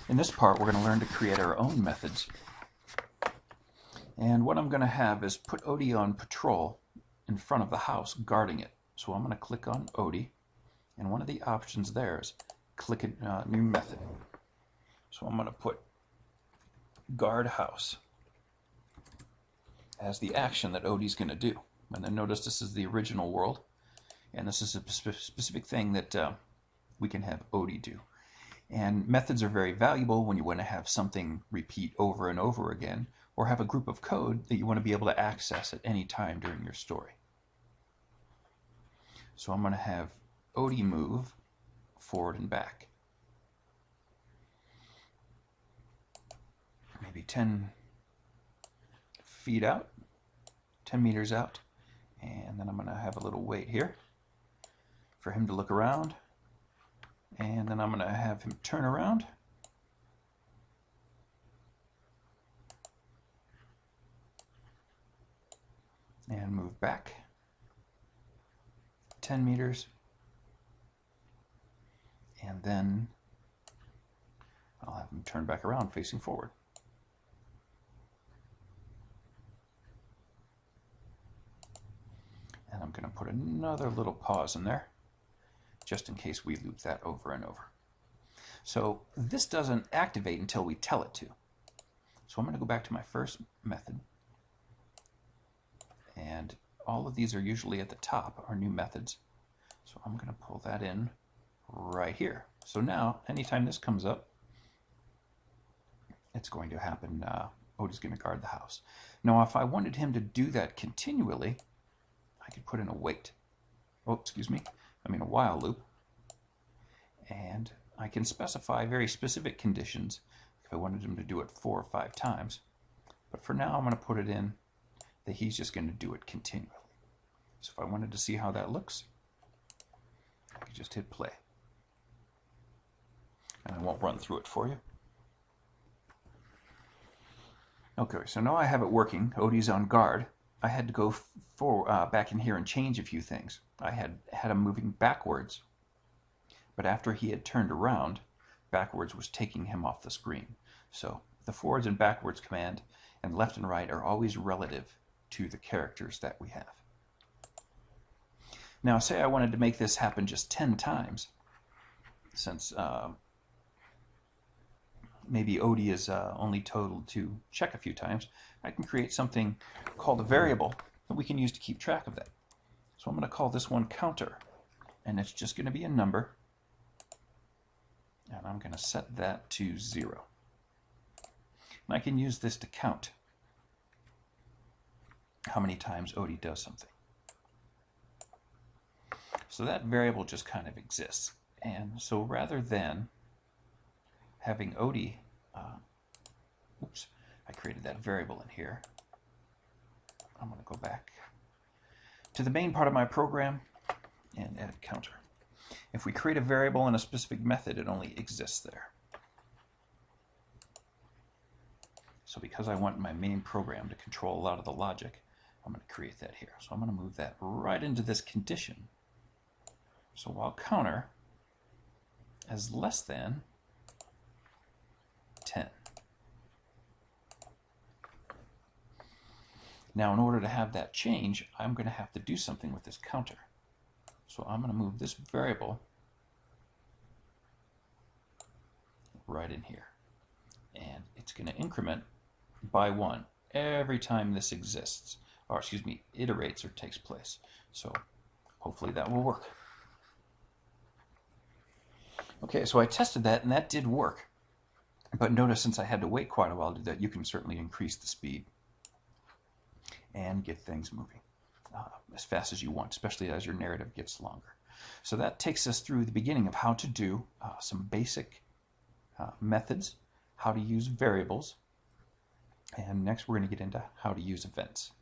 In this part, we're going to learn to create our own methods. And what I'm going to have is put Odie on patrol in front of the house, guarding it. So I'm going to click on Odie, and one of the options there is click a new method. So I'm going to put guard house as the action that Odie's going to do. And then notice this is the original world, and this is a specific thing that we can have Odie do. And methods are very valuable when you want to have something repeat over and over again, or have a group of code that you want to be able to access at any time during your story. So I'm going to have Odie move forward and back. Maybe 10 feet out, 10 meters out. And then I'm going to have a little wait here for him to look around. And then I'm going to have him turn around. And move back 10 meters. And then I'll have him turn back around facing forward. And I'm going to put another little pause in there, just in case we loop that over and over. So this doesn't activate until we tell it to. So I'm going to go back to my first method. And all of these are usually at the top, our new methods. So I'm going to pull that in right here. So now, anytime this comes up, it's going to happen. Odie's going to guard the house. Now, if I wanted him to do that continually, I could put in a wait. Oh, excuse me. I mean a while loop. And I can specify very specific conditions if I wanted him to do it 4 or 5 times. But for now, I'm going to put it in that he's just going to do it continually. So if I wanted to see how that looks, I could just hit play. And I won't run through it for you. Okay, so now I have it working. Odie's on guard. I had to go back in here and change a few things. I had him moving backwards, but after he had turned around, backwards was taking him off the screen. So the forwards and backwards command and left and right are always relative to the characters that we have. Now, say I wanted to make this happen just 10 times, since maybe Odie is only told to check a few times, I can create something called a variable that we can use to keep track of that. So I'm going to call this one counter, and it's just going to be a number, and I'm going to set that to 0. And I can use this to count how many times Odie does something. So that variable just kind of exists. And so rather than having Odie, oops, I created that variable in here. I'm going to go back to the main part of my program and edit counter. If we create a variable in a specific method, it only exists there. So because I want my main program to control a lot of the logic, I'm going to create that here. So I'm going to move that right into this condition. So while counter is less than 10. Now, in order to have that change, I'm going to have to do something with this counter. So I'm going to move this variable right in here. And it's going to increment by 1 every time this exists, or excuse me, iterates or takes place. So hopefully that will work. Okay, so I tested that, and that did work. But notice, since I had to wait quite a while to do that, you can certainly increase the speed and get things moving as fast as you want, especially as your narrative gets longer. So that takes us through the beginning of how to do some basic methods, how to use variables, and next we're going to get into how to use events.